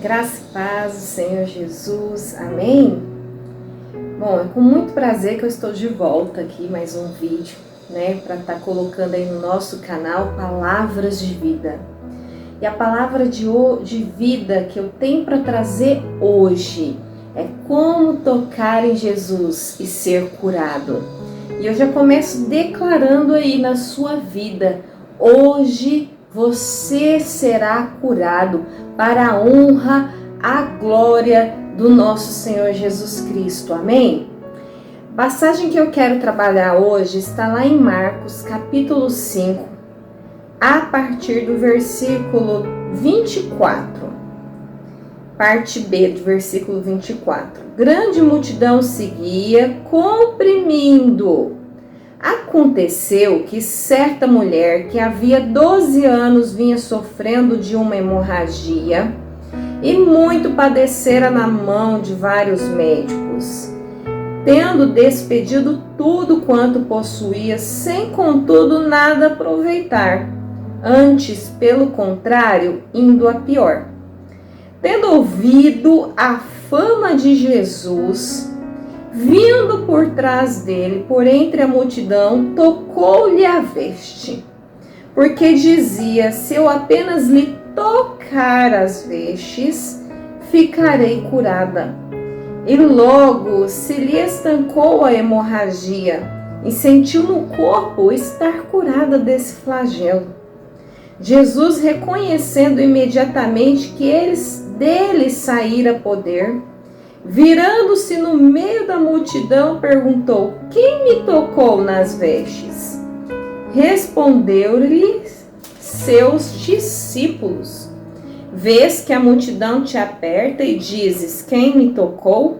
Graça e paz do Senhor Jesus, amém? Bom, é com muito prazer que eu estou de volta aqui, mais um vídeo, para estar colocando aí no nosso canal Palavras de Vida. E a palavra de vida que eu tenho para trazer hoje é como tocar em Jesus e ser curado. E eu já começo declarando aí na sua vida, hoje você será curado para a honra, a glória do nosso Senhor Jesus Cristo. Amém? A passagem que eu quero trabalhar hoje está lá em Marcos, capítulo 5, a partir do versículo 24. Parte B do versículo 24. Grande multidão seguia, comprimindo. Aconteceu que certa mulher que havia 12 anos vinha sofrendo de uma hemorragia e muito padecera na mão de vários médicos, tendo despedido tudo quanto possuía, sem contudo nada aproveitar, antes, pelo contrário, indo a pior. Tendo ouvido a fama de Jesus, vindo por trás dele, por entre a multidão, tocou-lhe a veste, porque dizia: se eu apenas lhe tocar as vestes, ficarei curada. E logo se lhe estancou a hemorragia, e sentiu no corpo estar curada desse flagelo. Jesus, reconhecendo imediatamente que dele saíra poder, virando-se no meio da multidão, perguntou: quem me tocou nas vestes? Respondeu-lhe seus discípulos: vês que a multidão te aperta e dizes: quem me tocou?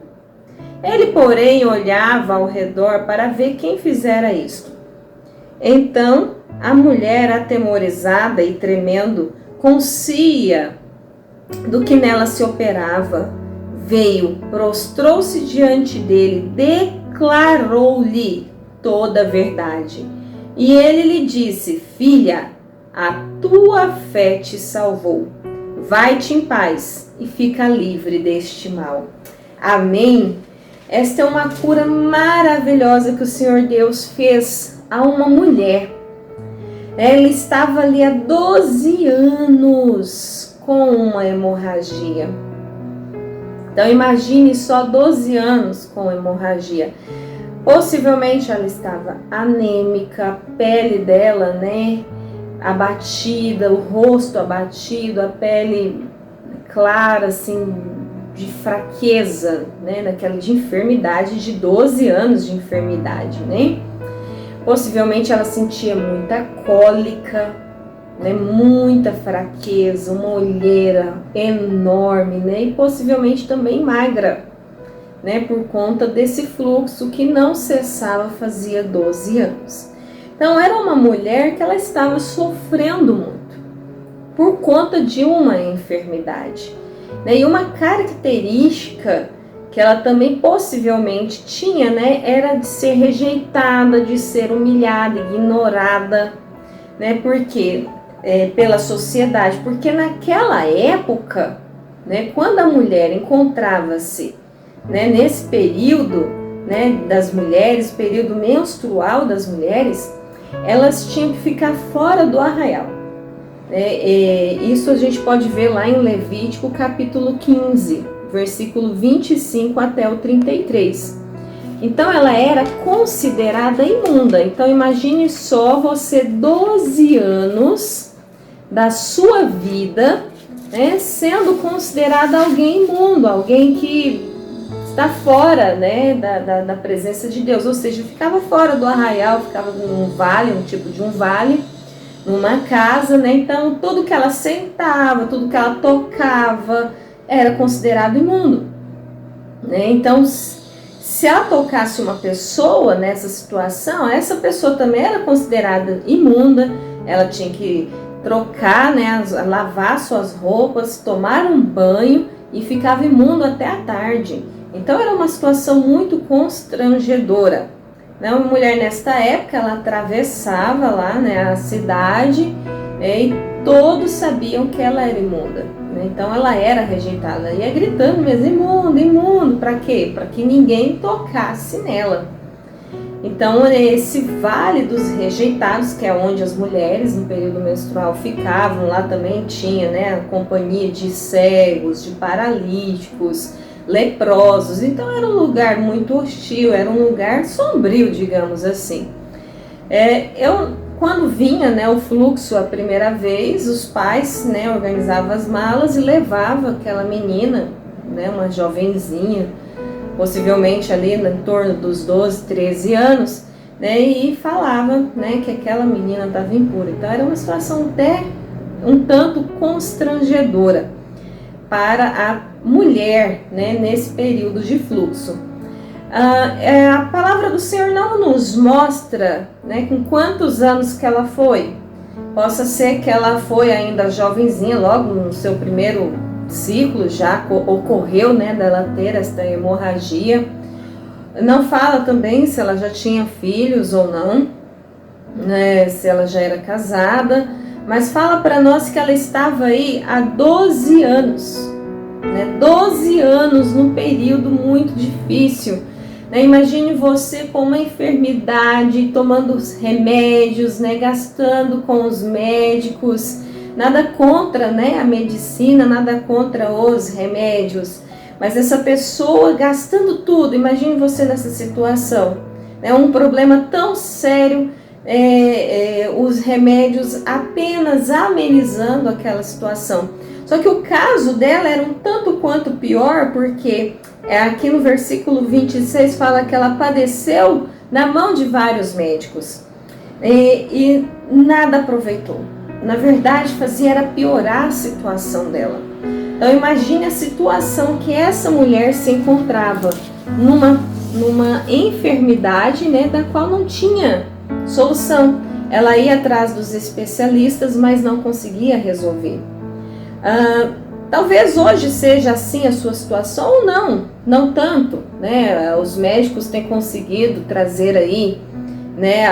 Ele, porém, olhava ao redor para ver quem fizera isto. Então a mulher, atemorizada e tremendo, conscia do que nela se operava, veio, prostrou-se diante dele, declarou-lhe toda a verdade. E ele lhe disse: filha, a tua fé te salvou. Vai-te em paz e fica livre deste mal. Amém? Esta é uma cura maravilhosa que o Senhor Deus fez a uma mulher. Ela estava ali há 12 anos com uma hemorragia. Então imagine só 12 anos com hemorragia. Possivelmente ela estava anêmica, a pele dela, abatida, o rosto abatido, a pele clara, assim, de fraqueza, de enfermidade, de 12 anos de enfermidade, Possivelmente ela sentia muita cólica, muita fraqueza, uma olheira enorme, e possivelmente também magra, por conta desse fluxo que não cessava fazia 12 anos. Então era uma mulher que ela estava sofrendo muito por conta de uma enfermidade, e uma característica que ela também possivelmente tinha, era de ser rejeitada, de ser humilhada, ignorada, porque pela sociedade, porque naquela época, quando a mulher encontrava-se, nesse período, das mulheres, período menstrual das mulheres, elas tinham que ficar fora do arraial. Isso a gente pode ver lá em Levítico capítulo 15, versículo 25 até o 33. Então ela era considerada imunda. Então imagine só você 12 anos da sua vida, sendo considerada alguém imundo, alguém que está fora, da presença de Deus. Ou seja, ficava fora do arraial, ficava num vale, um tipo de um vale, numa casa, Então tudo que ela sentava, tudo que ela tocava era considerado imundo, Então se ela tocasse uma pessoa nessa situação, essa pessoa também era considerada imunda. Ela tinha que trocar, lavar suas roupas, tomar um banho e ficava imundo até a tarde. Então era uma situação muito constrangedora. Uma mulher nesta época, ela atravessava lá, a cidade, e todos sabiam que ela era imunda. né? Então ela era rejeitada, ela ia gritando mesmo, imundo, imundo, para quê? Para que ninguém tocasse nela. Então esse vale dos rejeitados, que é onde as mulheres no período menstrual ficavam, lá também tinha, né, a companhia de cegos, de paralíticos, leprosos. Então era um lugar muito hostil, era um lugar sombrio, digamos assim. Quando vinha, né, o fluxo a primeira vez, os pais, né, organizavam as malas e levavam aquela menina, né, uma jovenzinha, possivelmente ali em torno dos 12, 13 anos, né, e falava, né, que aquela menina estava impura. Então era uma situação até um tanto constrangedora para a mulher, né, nesse período de fluxo. A palavra do Senhor não nos mostra, né, com quantos anos que ela foi. Possa ser que ela foi ainda jovenzinha, logo no seu primeiro ciclo já ocorreu, né, dela ter esta hemorragia. Não fala também se ela já tinha filhos ou não, né, se ela já era casada, mas fala para nós que ela estava aí há 12 anos, né, 12 anos num período muito difícil. Imagine você com uma enfermidade, tomando os remédios, né, gastando com os médicos, nada contra, né, a medicina, nada contra os remédios, mas essa pessoa gastando tudo. Imagine você nessa situação, né, um problema tão sério, os remédios apenas amenizando aquela situação. Só que o caso dela era um tanto quanto pior, porque aqui no versículo 26 fala que ela padeceu na mão de vários médicos e nada aproveitou. Na verdade, fazia era piorar a situação dela. Então imagine a situação que essa mulher se encontrava numa enfermidade, né, da qual não tinha solução. Ela ia atrás dos especialistas, mas não conseguia resolver. Talvez hoje seja assim a sua situação ou não tanto, né? Os médicos têm conseguido trazer aí, né,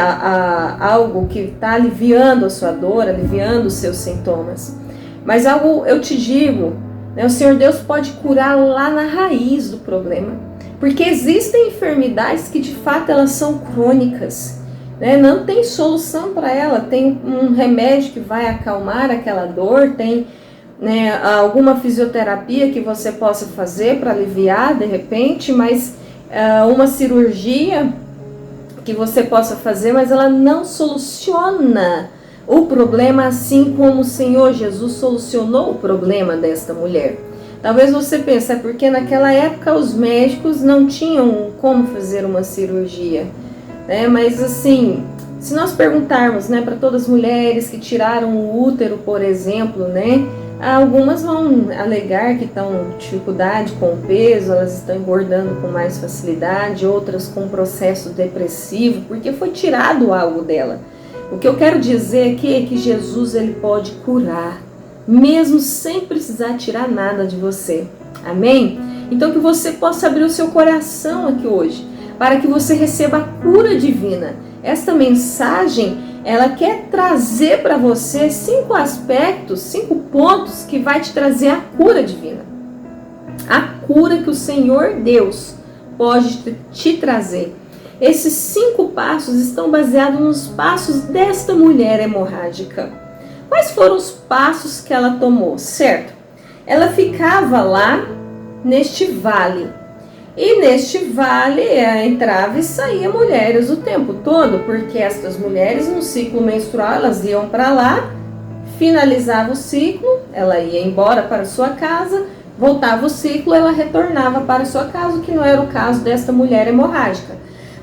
algo que está aliviando a sua dor, aliviando os seus sintomas. Mas algo eu te digo, né, o Senhor Deus pode curar lá na raiz do problema, porque existem enfermidades que de fato elas são crônicas, né? Não tem solução para ela, tem um remédio que vai acalmar aquela dor, tem, né, alguma fisioterapia que você possa fazer para aliviar de repente, mas uma cirurgia que você possa fazer, mas ela não soluciona o problema assim como o Senhor Jesus solucionou o problema desta mulher. Talvez você pense, porque naquela época os médicos não tinham como fazer uma cirurgia, né? Mas assim, se nós perguntarmos, né, para todas as mulheres que tiraram o útero, por exemplo, né, algumas vão alegar que estão com dificuldade com o peso, elas estão engordando com mais facilidade, outras com processo depressivo, porque foi tirado algo dela. O que eu quero dizer aqui é que Jesus ele pode curar, mesmo sem precisar tirar nada de você. Amém? Então que você possa abrir o seu coração aqui hoje, para que você receba a cura divina. Esta mensagem, ela quer trazer para você 5 aspectos, 5 pontos que vai te trazer a cura divina. A cura que o Senhor Deus pode te trazer. Esses 5 passos estão baseados nos passos desta mulher hemorrágica. Quais foram os passos que ela tomou, certo? Ela ficava lá neste vale. E neste vale entrava e saía mulheres o tempo todo, porque estas mulheres no ciclo menstrual elas iam para lá, finalizava o ciclo, ela ia embora para sua casa, voltava o ciclo, ela retornava para sua casa, que não era o caso desta mulher hemorrágica.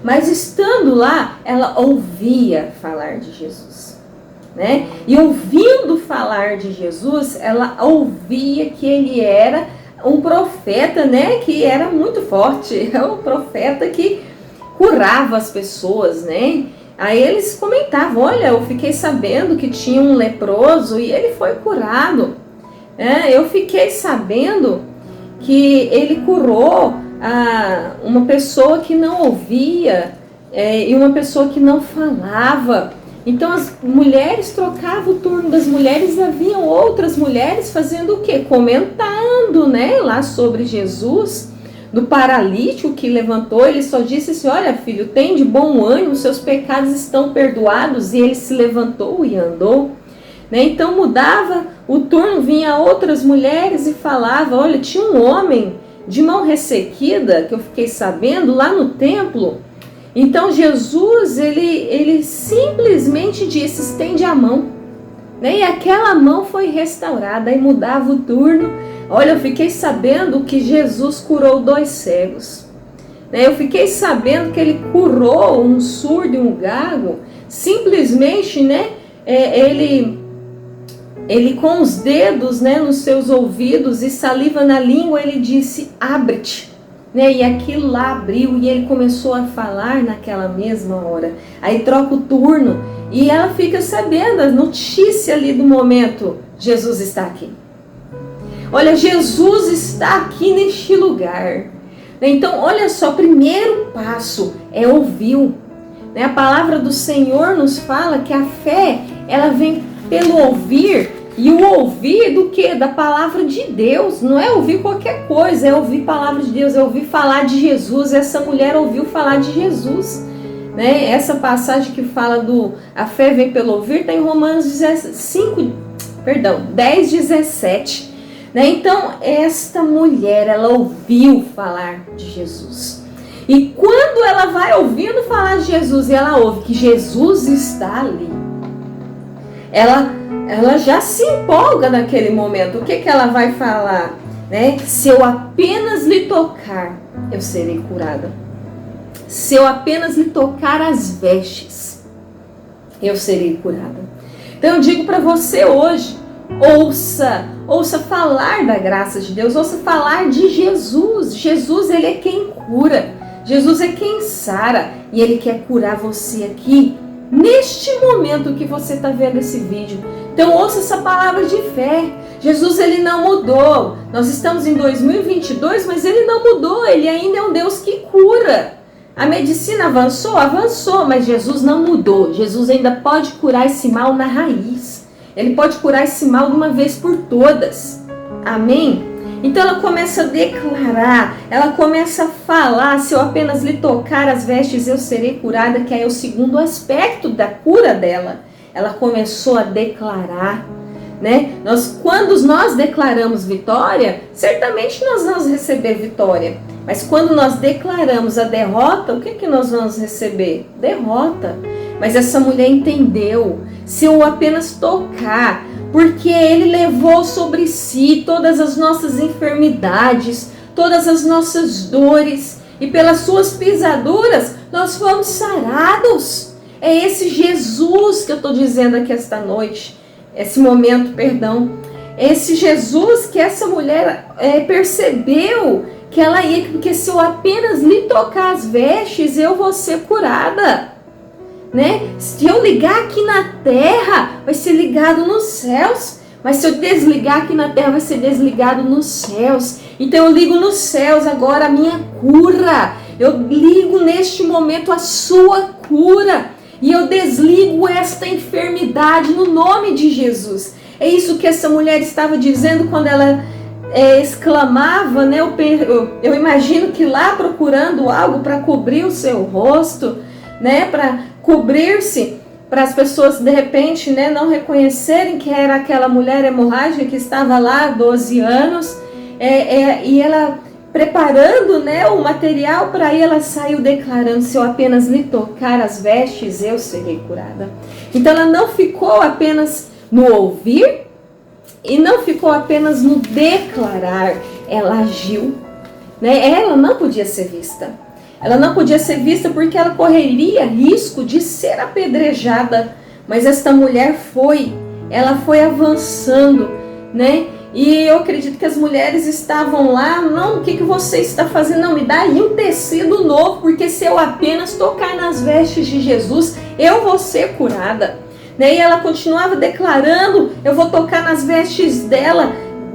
Mas estando lá, ela ouvia falar de Jesus, né? E ouvindo falar de Jesus, ela ouvia que ele era um profeta, né, que era muito forte, é um profeta que curava as pessoas, né? Aí eles comentavam, olha, eu fiquei sabendo que tinha um leproso e ele foi curado. Eu fiquei sabendo que ele curou uma pessoa que não ouvia e uma pessoa que não falava. Então as mulheres trocavam o turno das mulheres, haviam outras mulheres fazendo o quê? Comentando, né, lá sobre Jesus, do paralítico que levantou. Ele só disse assim: olha, filho, tem de bom ânimo, seus pecados estão perdoados. E ele se levantou e andou. Né? Então mudava o turno, vinha outras mulheres e falava: olha, tinha um homem de mão ressequida, que eu fiquei sabendo, lá no templo. Então Jesus, ele simplesmente disse: estende a mão. Né? E aquela mão foi restaurada, aí mudava o turno. Olha, eu fiquei sabendo que Jesus curou 2 cegos. Né? Eu fiquei sabendo que ele curou um surdo e um gago, simplesmente, né, ele com os dedos, né, nos seus ouvidos e saliva na língua, ele disse: abre-te. Né? E aquilo lá abriu e ele começou a falar naquela mesma hora. Aí troca o turno e ela fica sabendo a notícia ali do momento: Jesus está aqui. Olha, Jesus está aqui neste lugar. Então, olha só, primeiro passo é ouvir. Né? A palavra do Senhor nos fala que a fé, ela vem pelo ouvir. E o ouvir do quê? Da palavra de Deus. Não é ouvir qualquer coisa, é ouvir a palavra de Deus, é ouvir falar de Jesus. Essa mulher ouviu falar de Jesus. Né? Essa passagem que fala a fé vem pelo ouvir, está em Romanos 10, 17. Né? Então, esta mulher, ela ouviu falar de Jesus. E quando ela vai ouvindo falar de Jesus e ela ouve que Jesus está ali, ela já se empolga naquele momento. O que ela vai falar? Né? Se eu apenas lhe tocar, eu serei curada. Se eu apenas lhe tocar as vestes, eu serei curada. Então eu digo para você hoje, ouça falar da graça de Deus, ouça falar de Jesus. Jesus, ele é quem cura. Jesus é quem sara. E ele quer curar você aqui, neste momento que você está vendo esse vídeo. Então ouça essa palavra de fé. Jesus, ele não mudou. Nós estamos em 2022, mas ele não mudou. Ele ainda é um Deus que cura. A medicina avançou, mas Jesus não mudou. Jesus ainda pode curar esse mal na raiz. Ele pode curar esse mal de uma vez por todas. Amém? Então ela começa a declarar, ela começa a falar: se eu apenas lhe tocar as vestes, eu serei curada, que é o segundo aspecto da cura dela. Ela começou a declarar, né? Quando nós declaramos vitória, certamente nós vamos receber vitória. Mas quando nós declaramos a derrota, o que nós vamos receber? Derrota. Mas essa mulher entendeu: se eu apenas tocar, porque ele levou sobre si todas as nossas enfermidades, todas as nossas dores, e pelas suas pisaduras nós fomos sarados. É esse Jesus que eu estou dizendo aqui esta noite, esse momento, perdão. É esse Jesus que essa mulher percebeu que ela ia, porque se eu apenas lhe tocar as vestes, eu vou ser curada. Né? Se eu ligar aqui na terra, vai ser ligado nos céus. Mas se eu desligar aqui na terra, vai ser desligado nos céus. Então eu ligo nos céus agora a minha cura. Eu ligo neste momento a sua cura. E eu desligo esta enfermidade no nome de Jesus. É isso que essa mulher estava dizendo quando ela exclamava, né? Eu imagino que lá procurando algo para cobrir o seu rosto, né? Para cobrir-se, para as pessoas de repente, né, não reconhecerem que era aquela mulher hemorrágica que estava lá há 12 anos, e ela preparando, né, o material para ir, ela saiu declarando: se eu apenas lhe tocar as vestes, eu serei curada. Então ela não ficou apenas no ouvir e não ficou apenas no declarar, ela agiu, né? Ela não podia ser vista. Ela não podia ser vista porque ela correria risco de ser apedrejada. Mas esta mulher ela foi avançando, né? E eu acredito que as mulheres estavam lá: não, o que você está fazendo? Não, me dá aí um tecido novo, porque se eu apenas tocar nas vestes de Jesus, eu vou ser curada. Né? E ela continuava declarando: eu vou tocar nas vestes dela,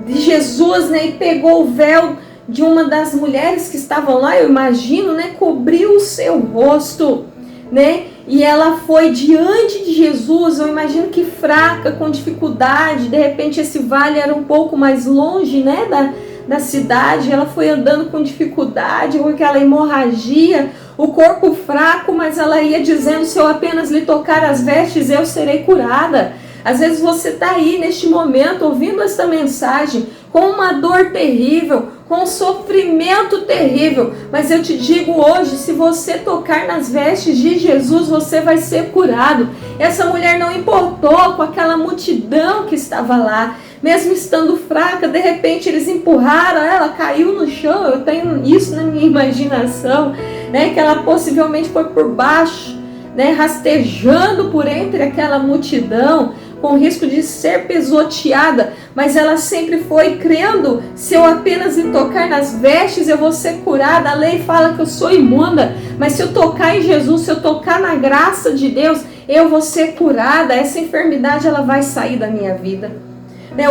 de Jesus, né? E pegou o véu de uma das mulheres que estavam lá, eu imagino, né, cobriu o seu rosto, né, E ela foi diante de Jesus, eu imagino que fraca, com dificuldade. De repente esse vale era um pouco mais longe, né, da cidade. Ela foi andando com dificuldade, com aquela hemorragia, o corpo fraco, mas ela ia dizendo: se eu apenas lhe tocar as vestes, eu serei curada. Às vezes você está aí neste momento ouvindo esta mensagem com uma dor terrível, com um sofrimento terrível, mas eu te digo hoje, se você tocar nas vestes de Jesus, você vai ser curado. Essa mulher não importou com aquela multidão que estava lá, mesmo estando fraca, de repente eles empurraram, ela caiu no chão. Eu tenho isso na minha imaginação, né, que ela possivelmente foi por baixo, né, rastejando por entre aquela multidão, com risco de ser pisoteada, mas ela sempre foi crendo: se eu apenas lhe tocar nas vestes, eu vou ser curada. A lei fala que eu sou imunda, mas se eu tocar em Jesus, se eu tocar na graça de Deus, eu vou ser curada. Essa enfermidade, ela vai sair da minha vida.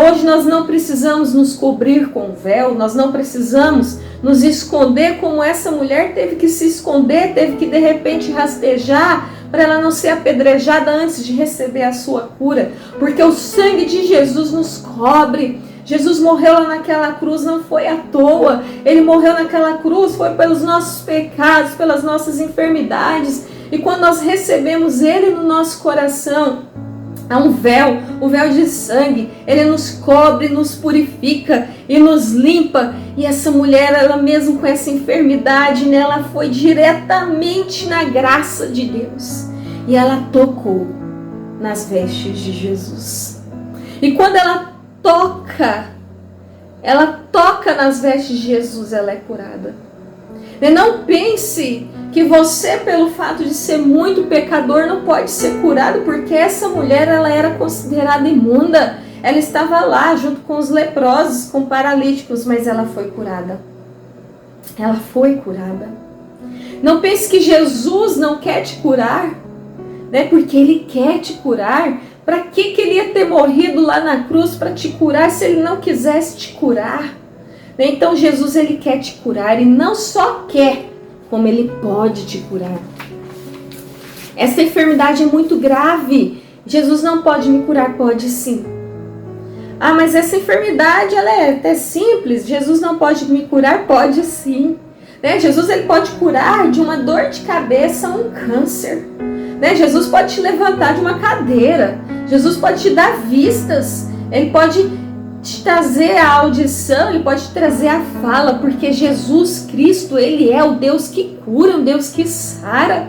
Hoje nós não precisamos nos cobrir com véu, nós não precisamos nos esconder como essa mulher teve que se esconder, teve que de repente rastejar para ela não ser apedrejada antes de receber a sua cura, porque o sangue de Jesus nos cobre. Jesus morreu lá naquela cruz, não foi à toa. Ele morreu naquela cruz, foi pelos nossos pecados, pelas nossas enfermidades. E quando nós recebemos Ele no nosso coração, há um véu, o véu de sangue. Ele nos cobre, nos purifica e nos limpa. E essa mulher, ela mesmo com essa enfermidade, né, ela foi diretamente na graça de Deus. E ela tocou nas vestes de Jesus. E quando ela toca nas vestes de Jesus, ela é curada. E não pense que você, pelo fato de ser muito pecador, não pode ser curado, porque essa mulher, ela era considerada imunda. Ela estava lá junto com os leprosos, com paralíticos, mas ela foi curada. Ela foi curada. Não pense que Jesus não quer te curar, né? Porque Ele quer te curar. Para que Ele ia ter morrido lá na cruz para te curar se Ele não quisesse te curar? Então Jesus, Ele quer te curar, e não só quer, como Ele pode te curar. Essa enfermidade é muito grave. Jesus não pode me curar? Pode sim. Ah, mas essa enfermidade, ela é até simples. Jesus não pode me curar? Pode sim. Né? Jesus, Ele pode curar de uma dor de cabeça, um câncer. Né? Jesus pode te levantar de uma cadeira. Jesus pode te dar vistas. Ele pode te trazer a audição, Ele pode te trazer a fala, porque Jesus Cristo, Ele é o Deus que cura, o Deus que sara.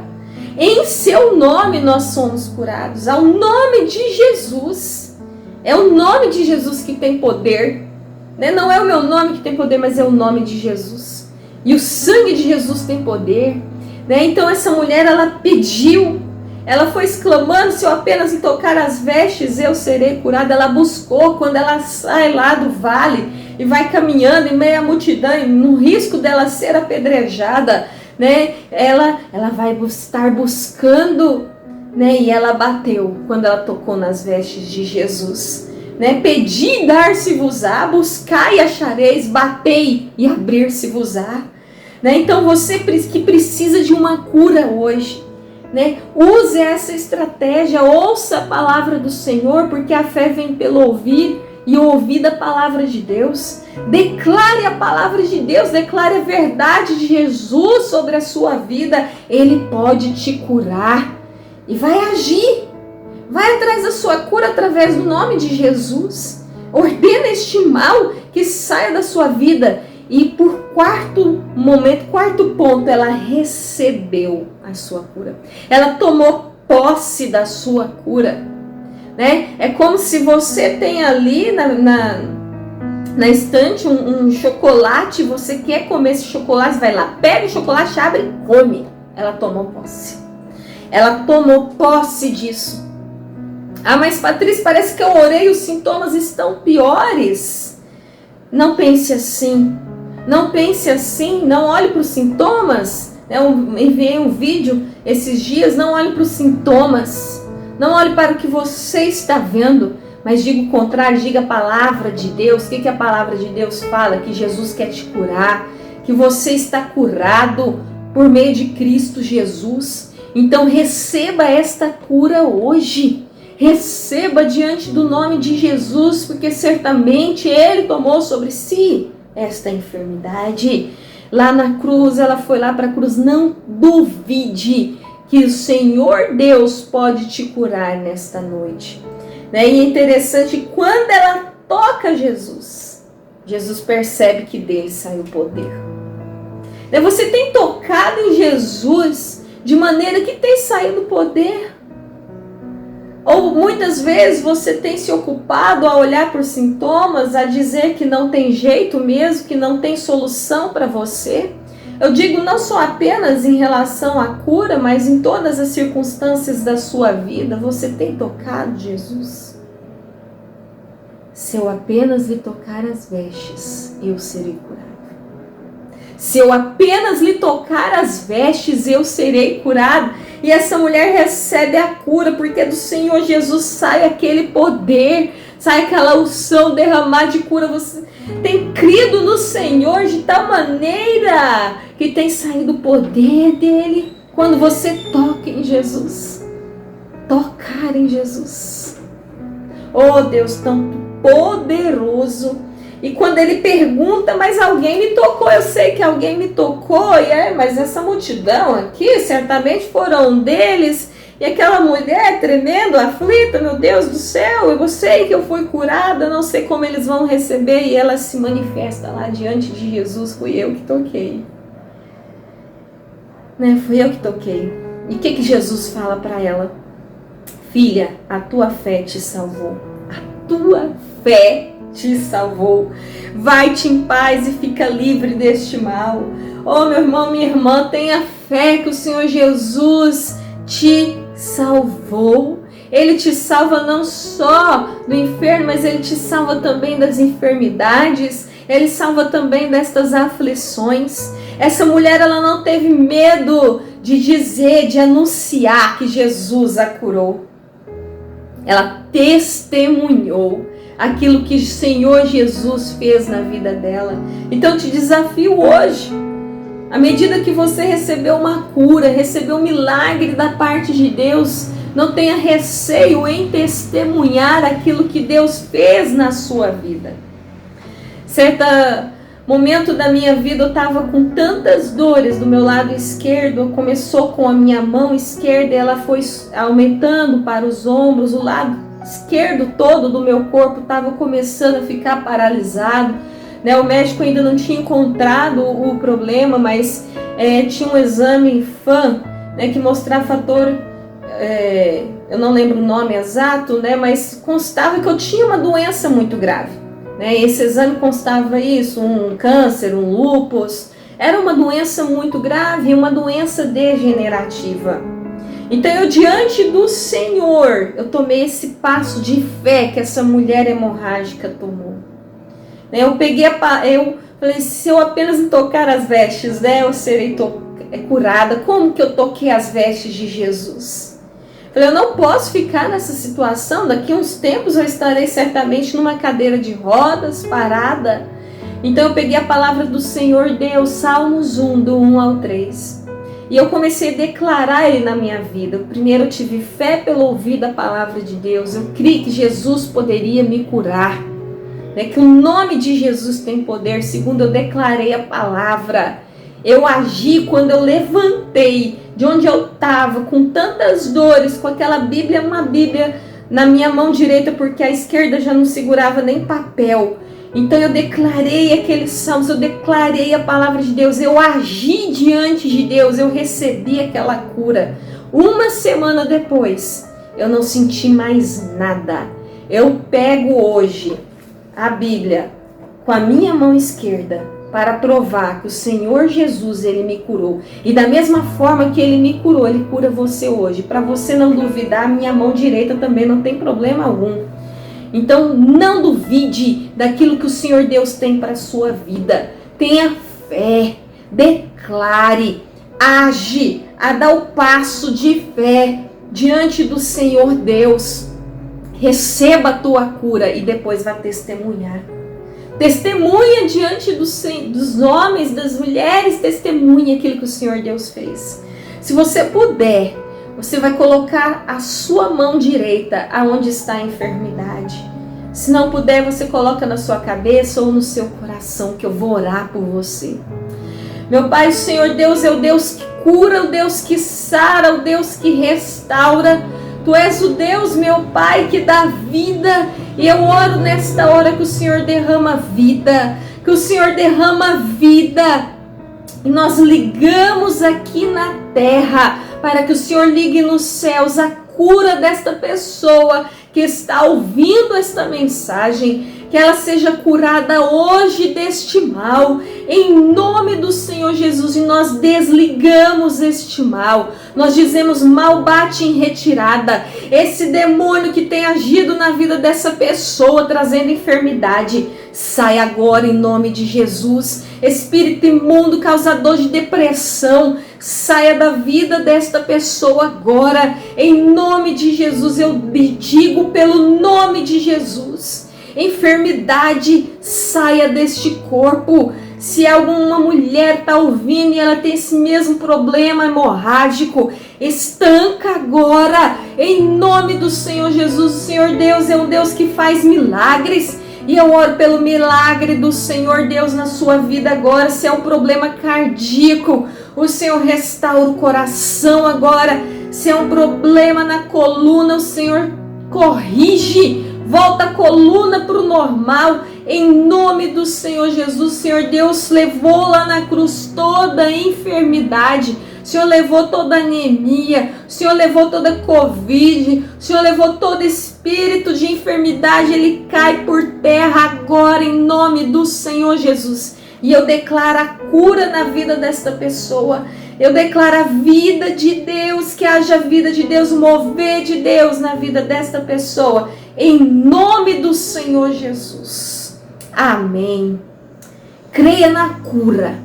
Em seu nome nós somos curados, ao nome de Jesus. É o nome de Jesus que tem poder, né? Não é o meu nome que tem poder, mas é o nome de Jesus. E o sangue de Jesus tem poder, né? Então essa mulher, ela pediu, ela foi exclamando: se eu apenas me tocar as vestes, eu serei curada. Ela buscou. Quando ela sai lá do vale e vai caminhando em meio à multidão, no risco dela ser apedrejada, né? Ela vai estar buscando, né? E ela bateu quando ela tocou nas vestes de Jesus, né? Pedi e dar-se-vos-á, buscai e achareis, batei e abrir-se-vos-á, né? Então você que precisa de uma cura hoje, né? Use essa estratégia, ouça a palavra do Senhor, porque a fé vem pelo ouvir e ouvir da palavra de Deus. Declare a palavra de Deus, declare a verdade de Jesus sobre a sua vida. Ele pode te curar e vai agir, vai atrás da sua cura através do nome de Jesus. Ordena este mal que saia da sua vida. E por quarto ponto, ela recebeu a sua cura. Ela tomou posse da sua cura, né? É como se você tem ali na estante um chocolate, você quer comer esse chocolate, vai lá, pega o chocolate, abre e come. Ela tomou posse. Ela tomou posse disso. Ah, mas Patrícia, parece que eu orei e os sintomas estão piores. Não pense assim. Não pense assim, não olhe para os sintomas. Eu enviei um vídeo esses dias, não olhe para os sintomas. Não olhe para o que você está vendo, mas diga o contrário, diga a palavra de Deus. O que a palavra de Deus fala? Que Jesus quer te curar, que você está curado por meio de Cristo Jesus. Então receba esta cura hoje. Receba diante do nome de Jesus, porque certamente Ele tomou sobre si esta enfermidade. Lá na cruz, ela foi lá para a cruz. Não duvide que o Senhor Deus pode te curar nesta noite. E é interessante, quando ela toca Jesus, Jesus percebe que dele sai o poder. Você tem tocado em Jesus de maneira que tem saído o poder? Ou muitas vezes você tem se ocupado a olhar por sintomas, a dizer que não tem jeito mesmo, que não tem solução para você? Eu digo não só apenas em relação à cura, mas em todas as circunstâncias da sua vida. Você tem tocado Jesus? Se eu apenas lhe tocar as vestes, eu serei curado. Se eu apenas lhe tocar as vestes, eu serei curado. E essa mulher recebe a cura, porque do Senhor Jesus sai aquele poder, sai aquela unção derramada de cura. Você tem crido no Senhor de tal maneira que tem saído o poder dele quando você toca em Jesus. Tocar em Jesus. Oh Deus, tão poderoso. E quando ele pergunta, mas alguém me tocou, eu sei que alguém me tocou, mas essa multidão aqui, certamente foram deles, e aquela mulher tremendo, aflita, meu Deus do céu, eu sei que eu fui curada, não sei como eles vão receber, e ela se manifesta lá diante de Jesus, fui eu que toquei. Fui eu que toquei. E o que Jesus fala para ela? Filha, a tua fé te salvou. A tua fé te salvou. Vai-te em paz e fica livre deste mal. Oh, meu irmão, minha irmã, tenha fé que o Senhor Jesus te salvou. Ele te salva não só do inferno, mas Ele te salva também das enfermidades. Ele salva também destas aflições. Essa mulher, ela não teve medo de dizer, de anunciar que Jesus a curou. Ela testemunhou aquilo que o Senhor Jesus fez na vida dela. Então eu te desafio hoje, à medida que você recebeu uma cura, recebeu um milagre da parte de Deus, não tenha receio em testemunhar aquilo que Deus fez na sua vida. Certo momento da minha vida eu estava com tantas dores do meu lado esquerdo, começou com a minha mão esquerda, ela foi aumentando para os ombros, o lado esquerdo todo do meu corpo estava começando a ficar paralisado. O médico ainda não tinha encontrado o problema, mas tinha um exame FAM, que mostrava fator, eu não lembro o nome exato, mas constava que eu tinha uma doença muito grave. Esse exame constava isso, um câncer, um lúpus. Era uma doença muito grave, uma doença degenerativa. Então eu, diante do Senhor, eu tomei esse passo de fé que essa mulher hemorrágica tomou. Eu falei, se eu apenas tocar as vestes, eu serei curada. Como que eu toquei as vestes de Jesus? Falei, eu não posso ficar nessa situação, daqui a uns tempos eu estarei certamente numa cadeira de rodas, parada. Então eu peguei a palavra do Senhor Deus, Salmos 1, do 1 ao 3. E eu comecei a declarar ele na minha vida. Primeiro eu tive fé pelo ouvir da palavra de Deus. Eu criei que Jesus poderia me curar. Que o nome de Jesus tem poder. Segundo, eu declarei a palavra. Eu agi quando eu levantei de onde eu estava, com tantas dores, com aquela Bíblia, uma Bíblia na minha mão direita, porque a esquerda já não segurava nem papel. Então eu declarei aqueles salmos, eu declarei a palavra de Deus, eu agi diante de Deus, eu recebi aquela cura. Uma semana depois, eu não senti mais nada. Eu pego hoje a Bíblia com a minha mão esquerda para provar que o Senhor Jesus, Ele me curou. E da mesma forma que Ele me curou, Ele cura você hoje. Para você não duvidar, a minha mão direita também não tem problema algum. Então não duvide daquilo que o Senhor Deus tem para a sua vida. Tenha fé, declare, age, a dar o passo de fé diante do Senhor Deus. Receba a tua cura e depois vai testemunhar. Testemunha diante dos homens, das mulheres, testemunha aquilo que o Senhor Deus fez. Se você puder, Você vai colocar a sua mão direita aonde está a enfermidade. Se não puder, você coloca na sua cabeça ou no seu coração, que eu vou orar por você. Meu Pai, o Senhor Deus é o Deus que cura, o Deus que sara, o Deus que restaura. Tu és o Deus, meu Pai, que dá vida. E eu oro nesta hora que o Senhor derrama vida, que o Senhor derrama vida. E nós ligamos aqui na terra, para que o Senhor ligue nos céus a cura desta pessoa que está ouvindo esta mensagem, que ela seja curada hoje deste mal, em nome do Senhor Jesus. E nós desligamos este mal, nós dizemos: mal bate em retirada. Esse demônio que tem agido na vida dessa pessoa, trazendo enfermidade, sai agora em nome de Jesus. Espírito imundo, causador de depressão, saia da vida desta pessoa agora, em nome de Jesus. Eu digo pelo nome de Jesus: enfermidade, saia deste corpo. Se alguma mulher está ouvindo e ela tem esse mesmo problema hemorrágico, estanca agora, em nome do Senhor Jesus. O Senhor Deus é um Deus que faz milagres. E eu oro pelo milagre do Senhor Deus na sua vida agora. Se é um problema cardíaco, o Senhor restaura o coração agora. Se é um problema na coluna, o Senhor corrige, volta a coluna para o normal, em nome do Senhor Jesus. O Senhor Deus levou lá na cruz toda a enfermidade, o Senhor levou toda a anemia, o Senhor levou toda a Covid, o Senhor levou todo espírito de enfermidade, ele cai por terra agora em nome do Senhor Jesus. E eu declaro a cura na vida desta pessoa, eu declaro a vida de Deus, que haja vida de Deus, mover de Deus na vida desta pessoa, em nome do Senhor Jesus. Amém. Creia na cura.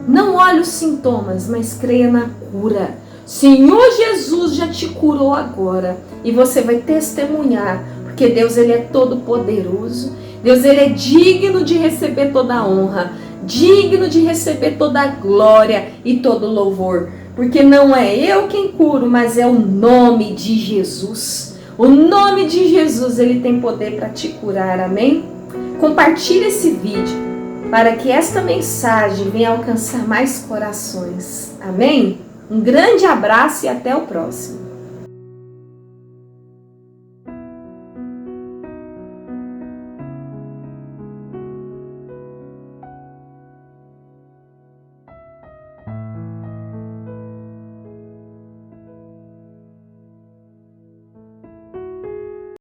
Não olhe os sintomas, mas creia na cura. Senhor Jesus já te curou agora. E você vai testemunhar, porque Deus, ele é todo poderoso. Deus, ele é digno de receber toda a honra, digno de receber toda a glória e todo o louvor. Porque não é eu quem curo, mas é o nome de Jesus. O nome de Jesus, ele tem poder para te curar, amém? Compartilhe esse vídeo, para que esta mensagem venha alcançar mais corações. Amém? Um grande abraço e até o próximo.